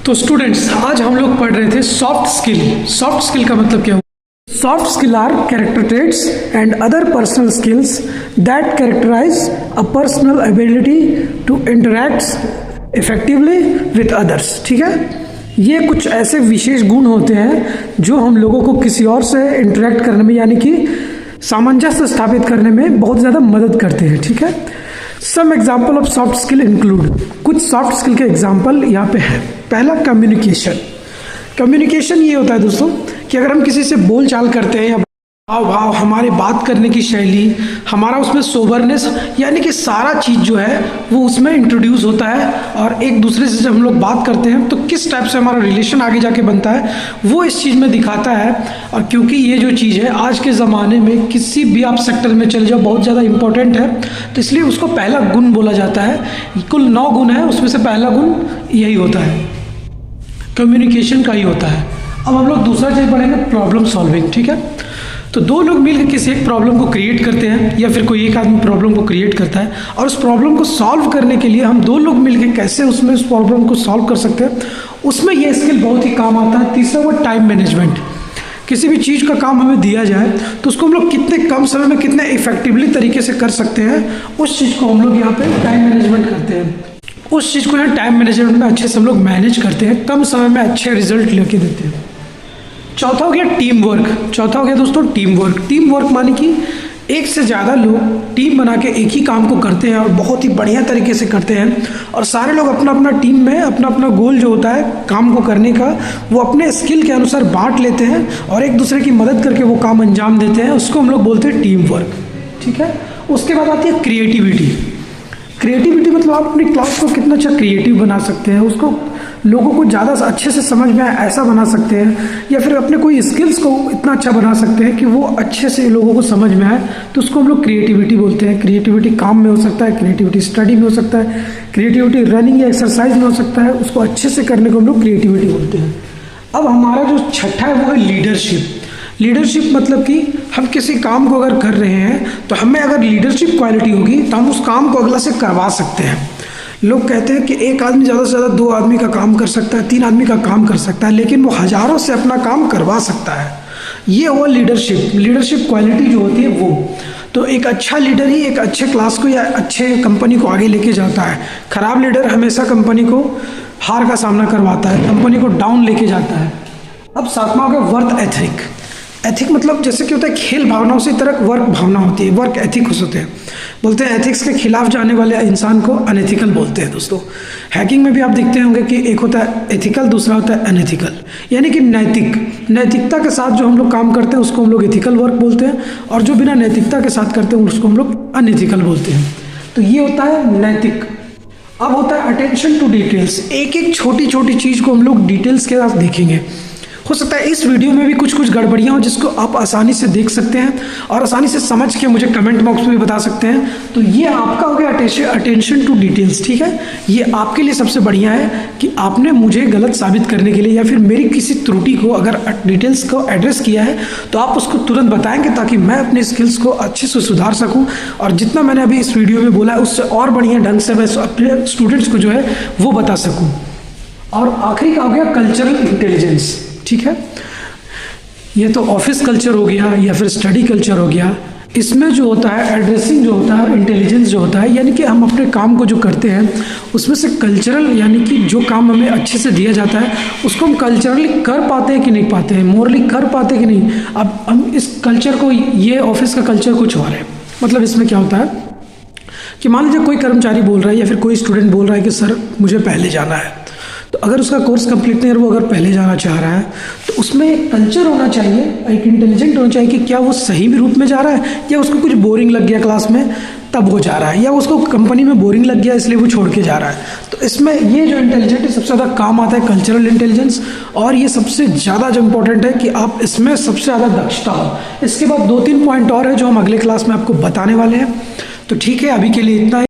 तो स्टूडेंट्स, आज हम लोग पढ़ रहे थे सॉफ्ट स्किल। सॉफ्ट स्किल का मतलब क्या हुआ? Soft skill are character traits and other personal skills that characterise a personal ability to interact effectively with others. ठीक है, ये कुछ ऐसे विशेष गुण होते हैं जो हम लोगों को किसी और से इंटरेक्ट करने में यानी कि सामंजस्य स्थापित करने में बहुत ज़्यादा मदद करते हैं। ठीक है, some example of soft skill include, कुछ सॉफ्ट स्किल के एग्जाम्पल यहाँ पे है। पहला, कम्युनिकेशन। कम्युनिकेशन ये होता है दोस्तों कि अगर हम किसी से बोल चाल करते हैं या हाव भाव, हमारी बात करने की शैली, हमारा उसमें सोबरनेस, यानी कि सारा चीज़ जो है वो उसमें इंट्रोड्यूस होता है और एक दूसरे से जब हम लोग बात करते हैं तो किस टाइप से हमारा रिलेशन आगे जाके बनता है वो इस चीज़ में दिखाता है। और क्योंकि ये जो चीज़ है आज के ज़माने में किसी भी आप सेक्टर में चले जाओ बहुत ज़्यादा इंपॉर्टेंट है, तो इसलिए उसको पहला गुण बोला जाता है। कुल 9 गुण है, उसमें से पहला गुण यही होता है, कम्युनिकेशन का ही होता है। अब हम लोग दूसरा चीज़ पढ़ेंगे, प्रॉब्लम सॉल्विंग। ठीक है, तो दो लोग मिलकर किसी एक प्रॉब्लम को क्रिएट करते हैं या फिर कोई एक आदमी प्रॉब्लम को क्रिएट करता है और उस प्रॉब्लम को सॉल्व करने के लिए हम दो लोग मिलकर कैसे उसमें उस प्रॉब्लम को सॉल्व कर सकते हैं, उसमें यह स्किल बहुत ही काम आता है। तीसरा वो टाइम मैनेजमेंट। किसी भी चीज़ का काम हमें दिया जाए तो उसको हम लोग कितने कम समय में कितने इफेक्टिवली तरीके से कर सकते हैं, उस चीज़ को हम लोग यहाँ पे टाइम मैनेजमेंट करते हैं। उस चीज़ को यहाँ टाइम मैनेजमेंट में अच्छे से हम लोग मैनेज करते हैं, कम समय में अच्छे रिजल्ट लेके देते हैं। चौथा हो गया टीम वर्क। चौथा हो गया दोस्तों टीम वर्क। टीम वर्क माने कि एक से ज़्यादा लोग टीम बना के एक ही काम को करते हैं और बहुत ही बढ़िया तरीके से करते हैं और सारे लोग अपना अपना टीम में अपना अपना गोल जो होता है काम को करने का वो अपने स्किल के अनुसार बांट लेते हैं और एक दूसरे की मदद करके वो काम अंजाम देते हैं, उसको हम लोग बोलते हैं टीम वर्क। ठीक है, उसके बाद आती है क्रिएटिविटी। क्रिएटिविटी मतलब आप अपनी क्लास को कितना अच्छा क्रिएटिव बना सकते हैं, उसको लोगों को ज़्यादा अच्छे से समझ में आए ऐसा बना सकते हैं, या फिर अपने कोई स्किल्स को इतना अच्छा बना सकते हैं कि वो अच्छे से लोगों को समझ में आए, तो उसको हम लोग क्रिएटिविटी बोलते हैं। क्रिएटिविटी काम में हो सकता है, क्रिएटिविटी स्टडी में हो सकता है, क्रिएटिविटी रनिंग या एक्सरसाइज में हो सकता है, उसको अच्छे से करने को हम लोग क्रिएटिविटी बोलते हैं। अब हमारा जो छठा है वो है लीडरशिप। लीडरशिप मतलब कि हम किसी काम को अगर कर रहे हैं तो हमें अगर लीडरशिप क्वालिटी होगी तो हम उस काम को अगला से करवा सकते हैं। लोग कहते हैं कि एक आदमी ज़्यादा से ज़्यादा 2 आदमी का काम कर सकता है, 3 आदमी का काम कर सकता है, लेकिन वो हज़ारों से अपना काम करवा सकता है। ये हुआ लीडरशिप। लीडरशिप क्वालिटी जो होती है वो, तो एक अच्छा लीडर ही एक अच्छे क्लास को या अच्छे कंपनी को आगे लेके जाता है। खराब लीडर हमेशा कंपनी को हार का सामना करवाता है, कंपनी को डाउन लेके जाता है। अब 7वां हो गया वर्क एथिक। एथिक मतलब जैसे कि होता है खेल भावना, उसी तरह वर्क भावना होती है, वर्क एथिक्स होते हैं। बोलते हैं एथिक्स के खिलाफ जाने वाले इंसान को अनएथिकल बोलते हैं दोस्तों। हैकिंग में भी आप देखते होंगे कि एक होता है एथिकल, दूसरा होता है अनएथिकल, यानी कि नैतिक। नैतिकता के साथ जो हम लोग काम करते हैं उसको हम लोग एथिकल वर्क बोलते हैं और जो बिना नैतिकता के साथ करते हैं उसको हम लोग अनएथिकल बोलते हैं। तो ये होता है नैतिक। अब होता है अटेंशन टू डिटेल्स। एक एक छोटी छोटी चीज़ को हम लोग डिटेल्स के साथ देखेंगे। हो सकता है इस वीडियो में भी कुछ कुछ गड़बड़ियाँ हो जिसको आप आसानी से देख सकते हैं और आसानी से समझ के मुझे कमेंट बॉक्स में भी बता सकते हैं। तो ये आपका हो गया अटेंशन टू डिटेल्स। ठीक है, ये आपके लिए सबसे बढ़िया है कि आपने मुझे गलत साबित करने के लिए या फिर मेरी किसी त्रुटि को अगर डिटेल्स को एड्रेस किया है तो आप उसको तुरंत बताएंगे ताकि मैं अपने स्किल्स को अच्छे से सुधार सकूँ और जितना मैंने अभी इस वीडियो में बोला है उससे और बढ़िया ढंग से मैं अपने स्टूडेंट्स को जो है वो बता सकूँ। और आखिरी का हो गया कल्चरल इंटेलिजेंस। ठीक है, ये तो ऑफिस कल्चर हो गया या फिर स्टडी कल्चर हो गया। इसमें जो होता है एड्रेसिंग जो होता है, इंटेलिजेंस जो होता है, यानी कि हम अपने काम को जो करते हैं उसमें से कल्चरल यानी कि जो काम हमें अच्छे से दिया जाता है उसको हम कल्चरली कर पाते हैं कि नहीं पाते हैं, मोरली कर पाते हैं कि नहीं। अब हम इस कल्चर को, ये ऑफिस का कल्चर कुछ और है। मतलब इसमें क्या होता है कि मान लीजिए कोई कर्मचारी बोल रहा है या फिर कोई स्टूडेंट बोल रहा है कि सर मुझे पहले जाना है, तो अगर उसका कोर्स कंप्लीट नहीं है, वो अगर पहले जाना चाह रहा है तो उसमें एक कल्चर होना चाहिए, एक इंटेलिजेंट होना चाहिए कि क्या वो सही भी रूप में जा रहा है या उसको कुछ बोरिंग लग गया क्लास में तब वो जा रहा है, या उसको कंपनी में बोरिंग लग गया इसलिए वो छोड़ के जा रहा है। तो इसमें ये जो इंटेलिजेंट है सबसे ज़्यादा काम आता है कल्चरल इंटेलिजेंस, और ये सबसे ज़्यादा जो इम्पोर्टेंट है कि आप इसमें सबसे ज़्यादा दक्षता हो। इसके बाद 2-3 पॉइंट और है जो हम अगले क्लास में आपको बताने वाले हैं। तो ठीक है, अभी के लिए इतना ही।